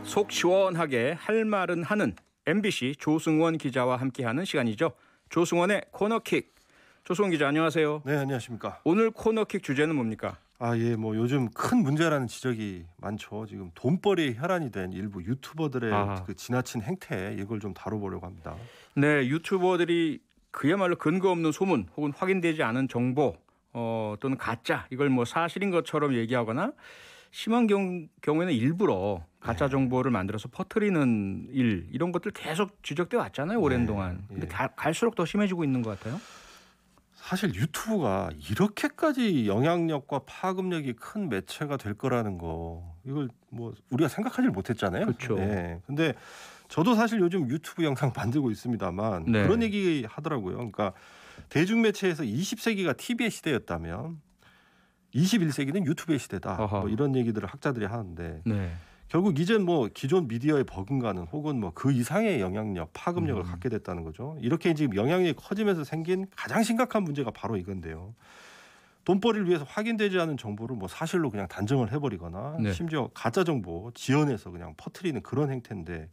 속 시원하게 할 말은 하는 MBC 조승원 기자와 함께하는 시간이죠. 조승원의 코너킥. 조승원 기자 안녕하세요. 네, 안녕하십니까. 오늘 코너킥 주제는 뭡니까? 뭐 요즘 큰 문제라는 지적이 많죠. 지금 돈벌이에 혈안이 된 일부 유튜버들의 그 지나친 행태, 이걸 좀 다뤄보려고 합니다. 네, 유튜버들이 그야말로 근거 없는 소문 혹은 확인되지 않은 정보 또는 가짜, 이걸 뭐 사실인 것처럼 얘기하거나 심한 경우에는 일부러 가짜 정보를 만들어서 퍼뜨리는 일, 이런 것들 계속 지적돼 왔잖아요, 오랜 동안. 근데 갈수록 더 심해지고 있는 것 같아요. 사실 유튜브가 이렇게까지 영향력과 파급력이 큰 매체가 될 거라는 거, 이걸 뭐 우리가 생각하지 못했잖아요. 그렇죠. 네. 근데 저도 사실 요즘 유튜브 영상 만들고 있습니다만 그런 얘기 하더라고요. 그러니까 대중매체에서 20세기가 TV의 시대였다면 21세기는 유튜브의 시대다. 뭐 이런 얘기들을 학자들이 하는데 결국 이젠 뭐 기존 미디어의 버금가는 혹은 뭐 그 이상의 영향력, 파급력을 갖게 됐다는 거죠. 이렇게 지금 영향력이 커지면서 생긴 가장 심각한 문제가 바로 이건데요. 돈벌이를 위해서 확인되지 않은 정보를 뭐 사실로 그냥 단정을 해버리거나 심지어 가짜 정보 지어내서 그냥 퍼뜨리는 그런 행태인데,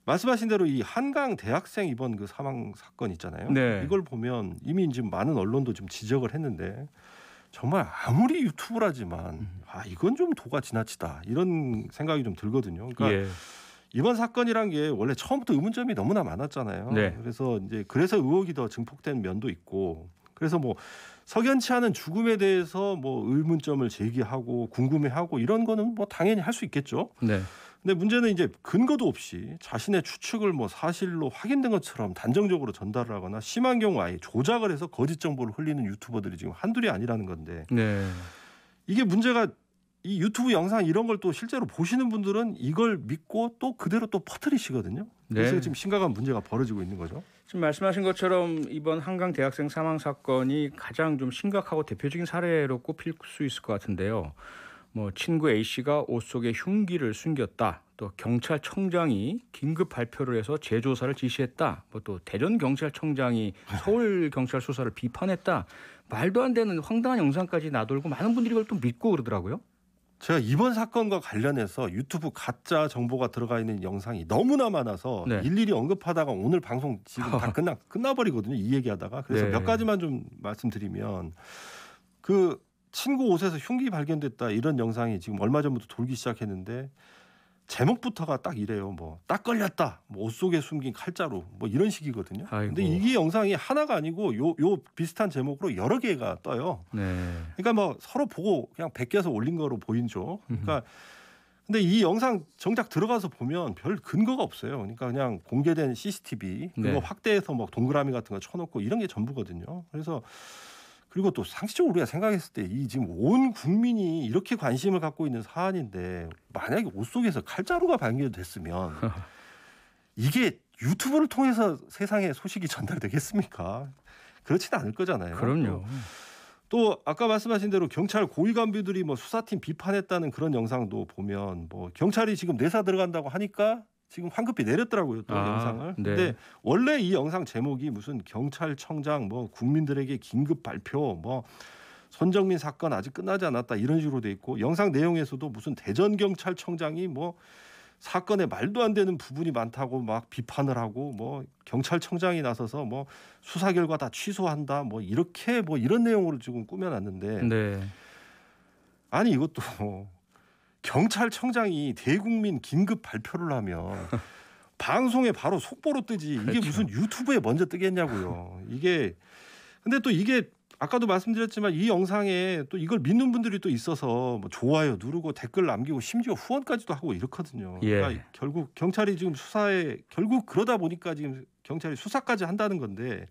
말씀하신 대로 이 한강 대학생 이번 그 사망 사건 있잖아요. 이걸 보면 이미 지금 많은 언론도 좀 지적을 했는데, 정말 아무리 유튜브라지만 이건 좀 도가 지나치다, 이런 생각이 좀 들거든요. 그러니까 이번 사건이란 게 원래 처음부터 의문점이 너무나 많았잖아요. 그래서 의혹이 더 증폭된 면도 있고, 그래서 뭐 석연치 않은 죽음에 대해서 뭐 의문점을 제기하고 궁금해하고 이런 거는 뭐 당연히 할 수 있겠죠. 근데 문제는 이제 근거도 없이 자신의 추측을 뭐 사실로 확인된 것처럼 단정적으로 전달을 하거나 심한 경우 아예 조작을 해서 거짓 정보를 흘리는 유튜버들이 지금 한둘이 아니라는 건데, 이게 문제가 이 유튜브 영상 이런 걸 또 실제로 보시는 분들은 이걸 믿고 또 그대로 또 퍼뜨리시거든요. 그래서 지금 심각한 문제가 벌어지고 있는 거죠. 지금 말씀하신 것처럼 이번 한강 대학생 사망 사건이 가장 좀 심각하고 대표적인 사례로 꼽힐 수 있을 것 같은데요. 뭐 친구 A씨가 옷 속에 흉기를 숨겼다. 또 경찰청장이 긴급 발표를 해서 재조사를 지시했다. 뭐 또 대전경찰청장이 서울경찰 수사를 비판했다. 말도 안 되는 황당한 영상까지 나돌고 많은 분들이 이걸 또 믿고 그러더라고요. 제가 이번 사건과 관련해서 유튜브 가짜 정보가 들어가 있는 영상이 너무나 많아서 일일이 언급하다가 오늘 방송 지금 다 끝나버리거든요. 이 얘기하다가. 그래서 몇 가지만 좀 말씀드리면, 그 친구 옷에서 흉기 발견됐다, 이런 영상이 지금 얼마 전부터 돌기 시작했는데 제목부터가 딱 이래요. 뭐 딱 걸렸다, 뭐 옷 속에 숨긴 칼자루, 뭐 이런 식이거든요. 근데 이게 영상이 하나가 아니고 요 비슷한 제목으로 여러 개가 떠요. 그러니까 뭐 서로 보고 그냥 베껴서 올린 거로 보이죠. 그러니까 근데 이 영상 정작 들어가서 보면 별 근거가 없어요. 그러니까 그냥 공개된 CCTV 그거 확대해서 뭐 동그라미 같은 거 쳐놓고 이런 게 전부거든요. 그래서 그리고 또 상식적으로 우리가 생각했을 때 이 지금 온 국민이 이렇게 관심을 갖고 있는 사안인데, 만약에 옷 속에서 칼자루가 발견됐으면 이게 유튜브를 통해서 세상에 소식이 전달되겠습니까? 그렇지는 않을 거잖아요. 그럼요. 또 아까 말씀하신 대로 경찰 고위 간부들이 뭐 수사팀 비판했다는 그런 영상도 보면, 뭐 경찰이 지금 내사 들어간다고 하니까 지금 황급히 내렸더라고요, 또 영상을. 근데 원래 이 영상 제목이 무슨 경찰청장 뭐 국민들에게 긴급 발표, 뭐 손정민 사건 아직 끝나지 않았다, 이런 식으로 돼 있고, 영상 내용에서도 무슨 대전경찰청장이 뭐 사건에 말도 안 되는 부분이 많다고 막 비판을 하고, 뭐 경찰청장이 나서서 뭐 수사 결과 다 취소한다, 뭐 이렇게 뭐 이런 내용으로 지금 꾸며놨는데, 아니 이것도 경찰청장이 대국민 긴급 발표를 하면 방송에 바로 속보로 뜨지, 이게 무슨 유튜브에 먼저 뜨겠냐고요. 이게 근데 또 이게 아까도 말씀드렸지만 이 영상에 또 이걸 믿는 분들이 또 있어서 뭐 좋아요 누르고 댓글 남기고 심지어 후원까지도 하고 이렇거든요. 그러니까 결국 경찰이 지금 수사에, 결국 그러다 보니까 지금 경찰이 수사까지 한다는 건데,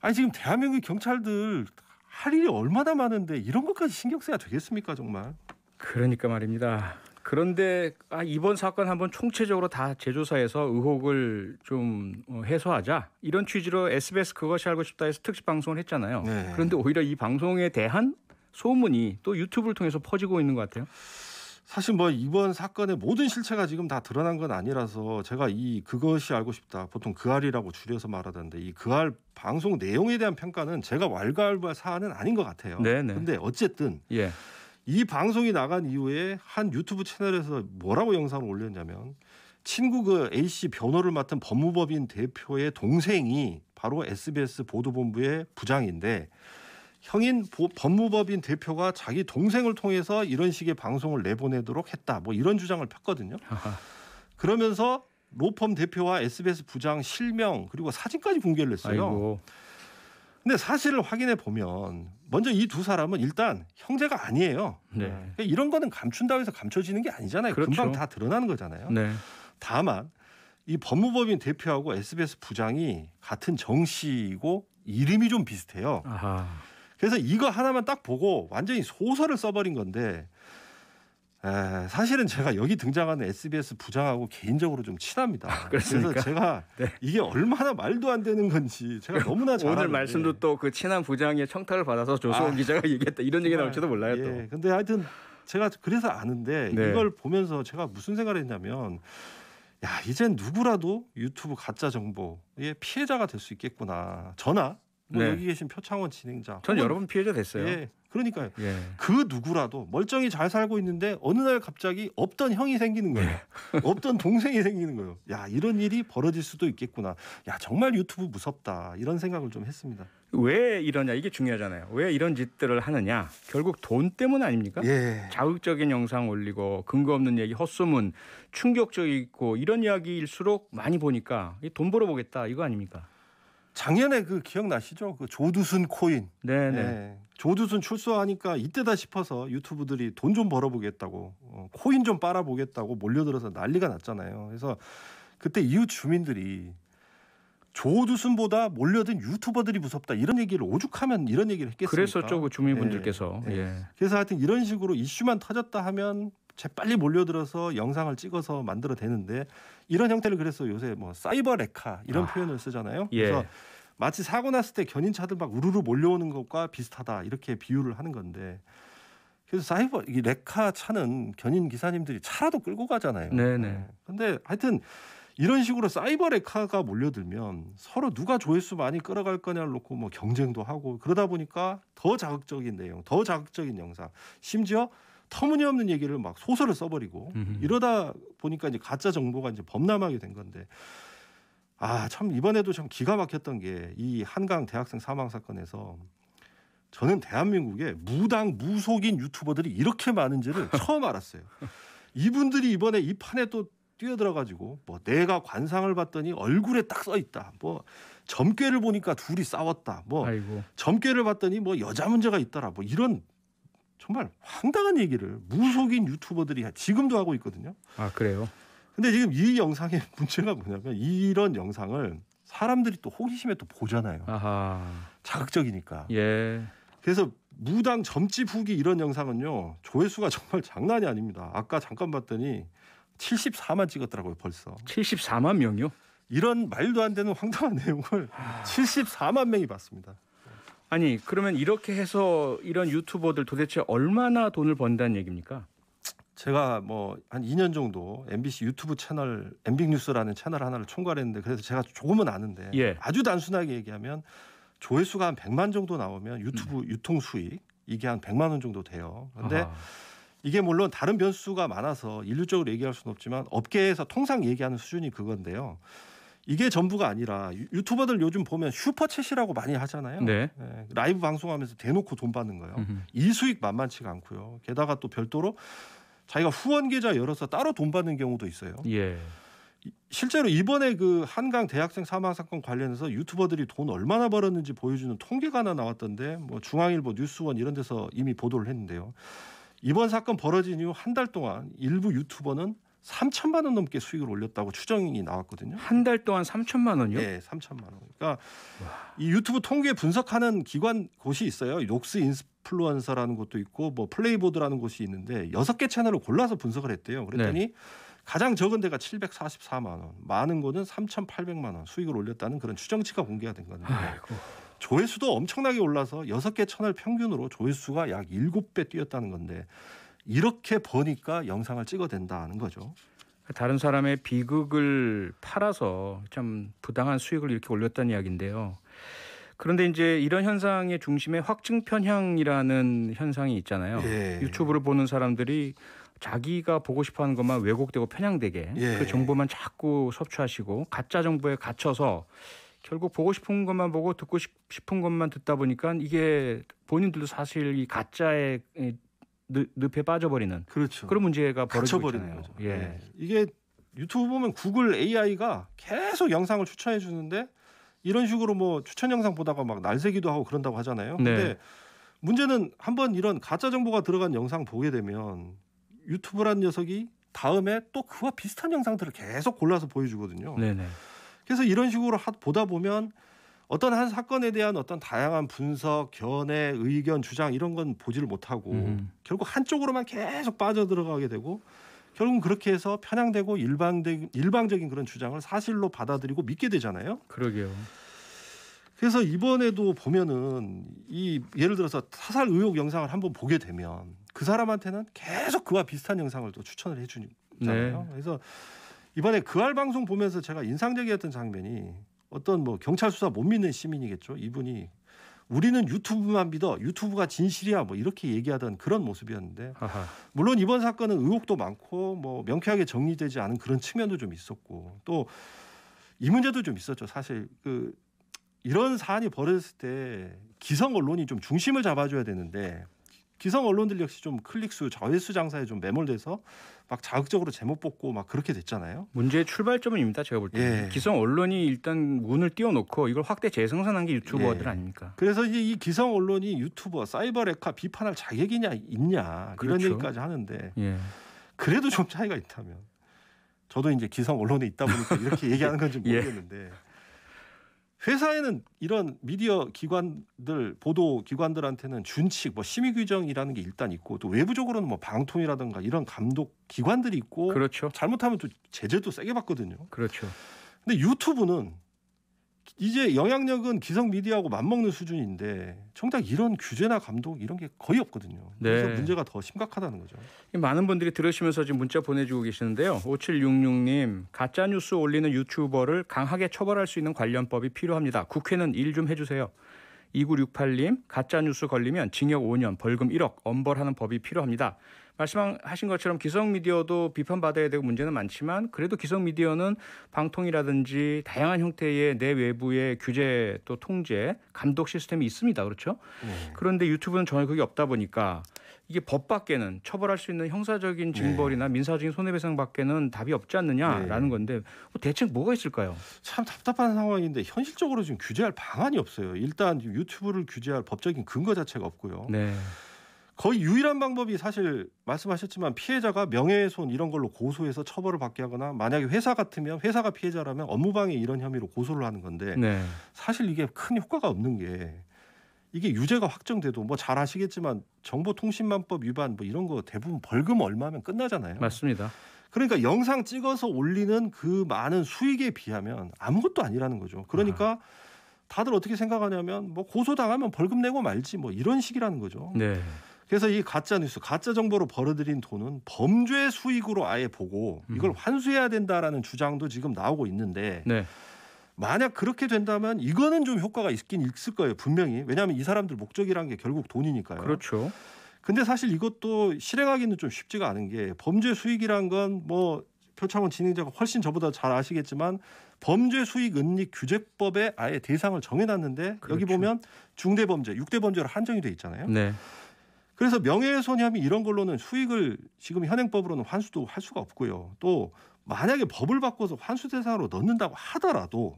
아니 지금 대한민국 경찰들 할 일이 얼마나 많은데 이런 것까지 신경 써야 되겠습니까, 정말. 그러니까 말입니다. 그런데 이번 사건 한번 총체적으로 다 재조사해서 의혹을 좀 해소하자, 이런 취지로 SBS 그것이 알고 싶다에서 특집 방송을 했잖아요. 그런데 오히려 이 방송에 대한 소문이 또 유튜브를 통해서 퍼지고 있는 것 같아요. 사실 뭐 이번 사건의 모든 실체가 지금 다 드러난 건 아니라서 제가 이 그것이 알고 싶다, 보통 그알이라고 줄여서 말하던데, 이 그알 방송 내용에 대한 평가는 제가 왈가왈부할 사안은 아닌 것 같아요. 그런데 어쨌든 이 방송이 나간 이후에 한 유튜브 채널에서 뭐라고 영상을 올렸냐면 친구 그 A씨 변호를 맡은 법무법인 대표의 동생이 바로 SBS 보도본부의 부장인데 형인 법무법인 대표가 자기 동생을 통해서 이런 식의 방송을 내보내도록 했다. 뭐 이런 주장을 폈거든요. 그러면서 로펌 대표와 SBS 부장 실명 그리고 사진까지 공개를 했어요. 아이고. 근데 사실을 확인해 보면 먼저 이 두 사람은 일단 형제가 아니에요. 네. 그러니까 이런 거는 감춘다고 해서 감춰지는 게 아니잖아요. 그렇죠. 금방 다 드러나는 거잖아요. 네. 다만 이 법무법인 대표하고 SBS 부장이 같은 정씨이고 이름이 좀 비슷해요. 아하. 그래서 이거 하나만 딱 보고 완전히 소설을 써버린 건데 사실은 제가 여기 등장하는 SBS 부장하고 개인적으로 좀 친합니다. 그렇습니까? 그래서 제가 네. 이게 얼마나 말도 안 되는 건지 제가 너무나 잘 오늘 아는데. 말씀도 또 그 친한 부장의 청탁을 받아서 조성원 기자가 얘기했다 이런 얘기 나올지도 몰라요. 또. 예, 근데 하여튼 제가 그래서 아는데 네. 이걸 보면서 제가 무슨 생각을 했냐면 야 이젠 누구라도 유튜브 가짜 정보의 피해자가 될 수 있겠구나. 저나 뭐 네. 여기 계신 표창원 진행자. 전 혹은 여러 번 피해자 됐어요. 예, 그러니까요. 예. 그 누구라도 멀쩡히 잘 살고 있는데 어느 날 갑자기 없던 형이 생기는 거예요. 없던 동생이 생기는 거예요. 야 이런 일이 벌어질 수도 있겠구나. 야 정말 유튜브 무섭다. 이런 생각을 좀 했습니다. 왜 이러냐 이게 중요하잖아요. 왜 이런 짓들을 하느냐. 결국 돈 때문 아닙니까? 예. 자극적인 영상 올리고 근거 없는 얘기 헛소문 충격적이고 이런 이야기일수록 많이 보니까 돈 벌어보겠다 이거 아닙니까? 작년에 그 기억나시죠? 그 조두순 코인. 네네. 예. 조두순 출소하니까 이때다 싶어서 유튜브들이 돈 좀 벌어보겠다고 코인 좀 빨아보겠다고 몰려들어서 난리가 났잖아요. 그래서 그때 이웃 주민들이 조두순보다 몰려든 유튜버들이 무섭다 이런 얘기를 오죽하면 이런 얘기를 했겠습니까? 그랬었죠 그 주민분들께서. 예. 예. 그래서 하여튼 이런 식으로 이슈만 터졌다 하면 재빨리 몰려들어서 영상을 찍어서 만들어내는데 이런 형태를 그래서 요새 뭐 사이버 레카 이런 표현을 쓰잖아요. 예. 그래서 마치 사고 났을 때 견인차들 막 우르르 몰려오는 것과 비슷하다 이렇게 비유를 하는 건데 그래서 사이버 이 레카 차는 견인 기사님들이 차라도 끌고 가잖아요. 네네. 근데 하여튼 이런 식으로 사이버 레카가 몰려들면 서로 누가 조회수 많이 끌어갈 거냐를 놓고 뭐 경쟁도 하고 그러다 보니까 더 자극적인 내용, 더 자극적인 영상, 심지어 터무니없는 얘기를 막 소설을 써버리고 이러다 보니까 이제 가짜 정보가 이제 범람하게 된 건데 참 이번에도 참 기가 막혔던 게 이 한강 대학생 사망 사건에서 저는 대한민국에 무당 무속인 유튜버들이 이렇게 많은지를 처음 알았어요. 이분들이 이번에 이 판에 또 뛰어들어가지고 뭐 내가 관상을 봤더니 얼굴에 딱 써 있다. 뭐 점괘를 보니까 둘이 싸웠다. 뭐 아이고. 점괘를 봤더니 뭐 여자 문제가 있더라. 뭐 이런 정말 황당한 얘기를 무속인 유튜버들이 지금도 하고 있거든요. 아 그래요? 근데 지금 이 영상의 문제가 뭐냐면 이런 영상을 사람들이 또 호기심에 또 보잖아요. 아하. 자극적이니까. 예. 그래서 무당 점집 후기 이런 영상은요. 조회수가 정말 장난이 아닙니다. 아까 잠깐 봤더니 74만 찍었더라고요 벌써. 74만 명이요? 이런 말도 안 되는 황당한 내용을 74만 명이 봤습니다. 아니 그러면 이렇게 해서 이런 유튜버들 도대체 얼마나 돈을 번다는 얘기입니까? 제가 뭐 한 2년 정도 MBC 유튜브 채널 MBN뉴스라는 채널 하나를 총괄했는데 그래서 제가 조금은 아는데 예. 아주 단순하게 얘기하면 조회수가 한 100만 정도 나오면 유튜브 유통 수익 이게 한 100만 원 정도 돼요. 그런데 아하. 이게 물론 다른 변수가 많아서 일률적으로 얘기할 수는 없지만 업계에서 통상 얘기하는 수준이 그건데요. 이게 전부가 아니라 유튜버들 요즘 보면 슈퍼챗이라고 많이 하잖아요. 네. 예, 라이브 방송하면서 대놓고 돈 받는 거예요. 이 수익 만만치가 않고요. 게다가 또 별도로 자기가 후원 계좌 열어서 따로 돈 받는 경우도 있어요. 예. 실제로 이번에 그 한강 대학생 사망 사건 관련해서 유튜버들이 돈 얼마나 벌었는지 보여주는 통계가 하나 나왔던데 뭐 중앙일보 뉴스원 이런 데서 이미 보도를 했는데요. 이번 사건 벌어진 이후 한 달 동안 일부 유튜버는 3천만 원 넘게 수익을 올렸다고 추정이 나왔거든요. 한 달 동안 3천만 원이요? 네, 3천만 원. 그러니까 이 유튜브 통계 분석하는 기관 곳이 있어요. 녹스 인플루언서라는 곳도 있고 뭐 플레이보드라는 곳이 있는데 6개 채널을 골라서 분석을 했대요. 그랬더니 네. 가장 적은 데가 744만 원, 많은 곳은 3,800만 원 수익을 올렸다는 그런 추정치가 공개가 된 건데 아이고. 조회수도 엄청나게 올라서 6개 채널 평균으로 조회수가 약 7배 뛰었다는 건데 이렇게 버니까 영상을 찍어댄다는 거죠. 다른 사람의 비극을 팔아서 참 부당한 수익을 이렇게 올렸다는 이야기인데요. 그런데 이제 이런 현상의 중심에 확증 편향이라는 현상이 있잖아요. 예. 유튜브를 보는 사람들이 자기가 보고 싶어하는 것만 왜곡되고 편향되게 예. 그 정보만 자꾸 섭취하시고 가짜 정보에 갇혀서 결국 보고 싶은 것만 보고 듣고 싶은 것만 듣다 보니까 이게 본인들도 사실 이 가짜의 늪에 빠져버리는 그렇죠. 그런 문제가 벌어지고 갇혀버리는 있잖아요. 거죠. 예. 예. 이게 유튜브 보면 구글 AI가 계속 영상을 추천해 주는데 이런 식으로 뭐 추천 영상 보다가 막 날새기도 하고 그런다고 하잖아요. 근데 네. 문제는 한번 이런 가짜 정보가 들어간 영상 보게 되면 유튜브라는 녀석이 다음에 또 그와 비슷한 영상들을 계속 골라서 보여주거든요. 네네. 그래서 이런 식으로 보다 보면 어떤 한 사건에 대한 어떤 다양한 분석, 견해, 의견, 주장 이런 건 보지를 못하고 결국 한쪽으로만 계속 빠져들어가게 되고 결국은 그렇게 해서 편향되고 일방적인 그런 주장을 사실로 받아들이고 믿게 되잖아요. 그러게요. 그래서 이번에도 보면은 이 예를 들어서 타살 의혹 영상을 한번 보게 되면 그 사람한테는 계속 그와 비슷한 영상을 또 추천을 해주잖아요. 네. 그래서 이번에 그알 방송 보면서 제가 인상적이었던 장면이 어떤 뭐 경찰 수사 못 믿는 시민이겠죠. 이분이 우리는 유튜브만 믿어. 유튜브가 진실이야. 뭐 이렇게 얘기하던 그런 모습이었는데 아하. 물론 이번 사건은 의혹도 많고 뭐 명쾌하게 정리되지 않은 그런 측면도 좀 있었고 또 이 문제도 좀 있었죠. 사실 이런 사안이 벌어졌을 때 기성 언론이 좀 중심을 잡아줘야 되는데 기성 언론들 역시 좀 클릭수, 조회수 장사에 좀 매몰돼서 막 자극적으로 제목 뽑고 막 그렇게 됐잖아요. 문제의 출발점입니다. 제가 볼 때. 예. 기성 언론이 일단 문을 띄워놓고 이걸 확대 재생산한 게 유튜버들 예. 아닙니까? 그래서 이제 이 기성 언론이 유튜버, 사이버 레카 비판할 자격이냐 있냐 그렇죠. 이런 얘기까지 하는데 예. 그래도 좀 차이가 있다면 저도 이제 기성 언론에 있다 보니까 이렇게 얘기하는 건지 예. 모르겠는데 회사에는 이런 미디어 기관들, 보도 기관들한테는 준칙, 뭐 심의 규정이라는 게 일단 있고 또 외부적으로는 뭐 방통이라든가 이런 감독 기관들이 있고 그렇죠. 잘못하면 또 제재도 세게 받거든요. 그렇죠. 근데 유튜브는 이제 영향력은 기성 미디어하고 맞먹는 수준인데 정작 이런 규제나 감독 이런 게 거의 없거든요. 그래서 네. 문제가 더 심각하다는 거죠. 많은 분들이 들으시면서 지금 문자 보내주고 계시는데요. 5766님, 가짜뉴스 올리는 유튜버를 강하게 처벌할 수 있는 관련법이 필요합니다. 국회는 일 좀 해주세요. 2968님, 가짜뉴스 걸리면 징역 5년, 벌금 1억, 엄벌하는 법이 필요합니다. 말씀하신 것처럼 기성미디어도 비판받아야 되고 문제는 많지만 그래도 기성미디어는 방통이라든지 다양한 형태의 내 외부의 규제 또 통제, 감독 시스템이 있습니다. 그렇죠? 그런데 유튜브는 전혀 그게 없다 보니까 이게 법 밖에는 처벌할 수 있는 형사적인 징벌이나 민사적인 손해배상 밖에는 답이 없지 않느냐라는 건데 대책 뭐가 있을까요? 참 답답한 상황인데 현실적으로 지금 규제할 방안이 없어요. 일단 유튜브를 규제할 법적인 근거 자체가 없고요. 네. 거의 유일한 방법이 사실 말씀하셨지만 피해자가 명예훼손 이런 걸로 고소해서 처벌을 받게 하거나 만약에 회사 같으면 회사가 피해자라면 업무방해 이런 혐의로 고소를 하는 건데 네. 사실 이게 큰 효과가 없는 게 이게 유죄가 확정돼도 뭐 잘 아시겠지만 정보통신망법 위반 뭐 이런 거 대부분 벌금 얼마면 끝나잖아요. 맞습니다. 그러니까 영상 찍어서 올리는 그 많은 수익에 비하면 아무것도 아니라는 거죠. 그러니까 다들 어떻게 생각하냐면 뭐 고소당하면 벌금 내고 말지 뭐 이런 식이라는 거죠. 네. 그래서 이 가짜 뉴스, 가짜 정보로 벌어들인 돈은 범죄 수익으로 아예 보고 이걸 환수해야 된다라는 주장도 지금 나오고 있는데 네. 만약 그렇게 된다면 이거는 좀 효과가 있긴 있을 거예요. 분명히. 왜냐하면 이 사람들 목적이란 게 결국 돈이니까요. 그렇죠. 근데 사실 이것도 실행하기는 좀 쉽지가 않은 게 범죄 수익이란 건 뭐 표창원 진행자가 훨씬 저보다 잘 아시겠지만 범죄 수익 은닉 규제법에 아예 대상을 정해놨는데 그렇죠. 여기 보면 중대범죄, 6대 범죄로 한정이 돼 있잖아요. 네. 그래서 명예훼손 혐의 이런 걸로는 수익을 지금 현행법으로는 환수도 할 수가 없고요. 또 만약에 법을 바꿔서 환수 대상으로 넣는다고 하더라도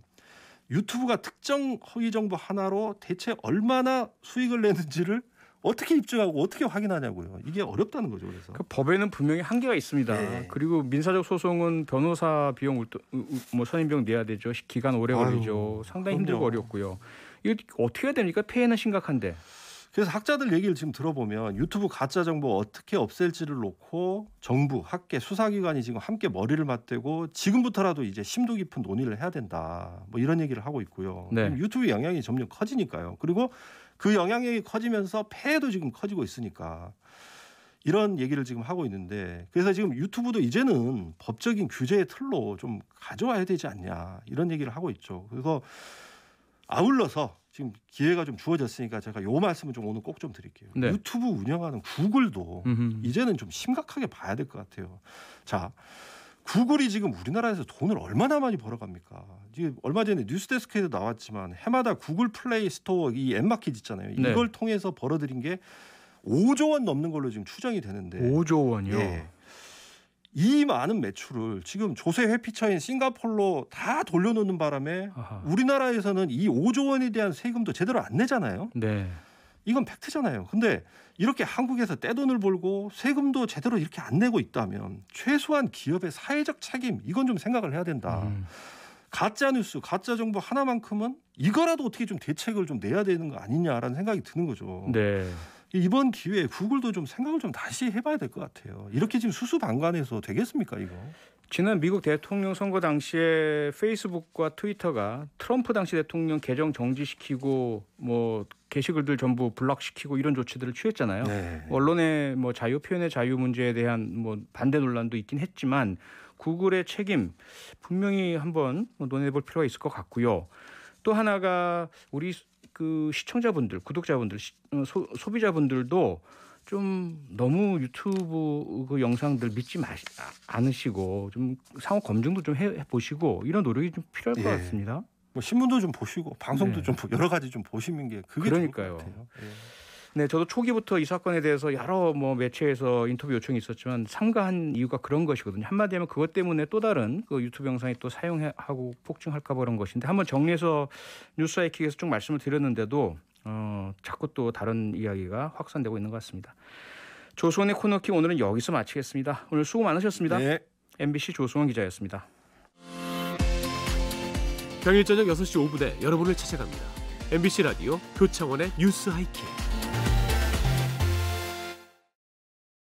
유튜브가 특정 허위 정보 하나로 대체 얼마나 수익을 내는지를 어떻게 입증하고 어떻게 확인하냐고요. 이게 어렵다는 거죠. 그래서 그 법에는 분명히 한계가 있습니다. 네. 그리고 민사적 소송은 변호사 비용, 뭐 선임 비용 내야 되죠. 기간 오래 걸리죠. 상당히 힘들고 그럼요. 어렵고요. 이거 어떻게 해야 됩니까? 폐해는 심각한데. 그래서 학자들 얘기를 지금 들어보면 유튜브 가짜 정보 어떻게 없앨지를 놓고 정부, 학계, 수사기관이 지금 함께 머리를 맞대고 지금부터라도 이제 심도 깊은 논의를 해야 된다. 뭐 이런 얘기를 하고 있고요. 네. 유튜브 영향이 점점 커지니까요. 그리고 그 영향력이 커지면서 폐해도 지금 커지고 있으니까 이런 얘기를 지금 하고 있는데 그래서 지금 유튜브도 이제는 법적인 규제의 틀로 좀 가져와야 되지 않냐 이런 얘기를 하고 있죠. 그래서 아울러서 지금 기회가 좀 주어졌으니까 제가 요 말씀을 좀 오늘 꼭 좀 드릴게요. 네. 유튜브 운영하는 구글도 이제는 좀 심각하게 봐야 될 것 같아요. 자, 구글이 지금 우리나라에서 돈을 얼마나 많이 벌어갑니까? 지금 얼마 전에 뉴스데스크에도 나왔지만 해마다 구글 플레이 스토어 이 앱마켓 있잖아요. 네. 이걸 통해서 벌어들인 게 5조 원 넘는 걸로 지금 추정이 되는데 5조 원이요? 예. 이 많은 매출을 지금 조세 회피처인 싱가포르로 다 돌려놓는 바람에 아하. 우리나라에서는 이 5조 원에 대한 세금도 제대로 안 내잖아요. 네. 이건 팩트잖아요. 근데 이렇게 한국에서 떼돈을 벌고 세금도 제대로 이렇게 안 내고 있다면 최소한 기업의 사회적 책임 이건 좀 생각을 해야 된다. 가짜 뉴스, 가짜 정보 하나만큼은 이거라도 어떻게 좀 대책을 좀 내야 되는 거 아니냐라는 생각이 드는 거죠. 네. 이번 기회에 구글도 좀 생각을 좀 다시 해봐야 될 것 같아요. 이렇게 지금 수수방관해서 되겠습니까 이거? 지난 미국 대통령 선거 당시에 페이스북과 트위터가 트럼프 당시 대통령 계정 정지시키고 뭐 게시글들 전부 블락시키고 이런 조치들을 취했잖아요. 네. 언론의 뭐 자유 표현의 자유 문제에 대한 뭐 반대 논란도 있긴 했지만 구글의 책임 분명히 한번 논해볼 필요가 있을 것 같고요. 또 하나가 우리 그 시청자분들, 구독자분들, 소비자분들도 좀 너무 유튜브 그 영상들 믿지 않으시고 좀 상호 검증도 좀 해보시고 이런 노력이 좀 필요할 것 같습니다. 뭐 신문도 좀 보시고 방송도 네. 좀 여러 가지 좀 보시는 게 그게 그러니까요. 좋을 것 같아요. 예. 네, 저도 초기부터 이 사건에 대해서 여러 뭐 매체에서 인터뷰 요청이 있었지만 삼가한 이유가 그런 것이거든요. 한마디 하면 그것 때문에 또 다른 그 유튜브 영상이 또 사용하고 폭증할까 봐 그런 것인데 한번 정리해서 뉴스 하이킥에서 쭉 말씀을 드렸는데도 자꾸 또 다른 이야기가 확산되고 있는 것 같습니다. 조수원의 코너킥 오늘은 여기서 마치겠습니다. 오늘 수고 많으셨습니다. 네. MBC 조수원 기자였습니다. 평일 저녁 6시 5분에 여러분을 찾아갑니다. MBC 라디오 표창원의 뉴스 하이킥.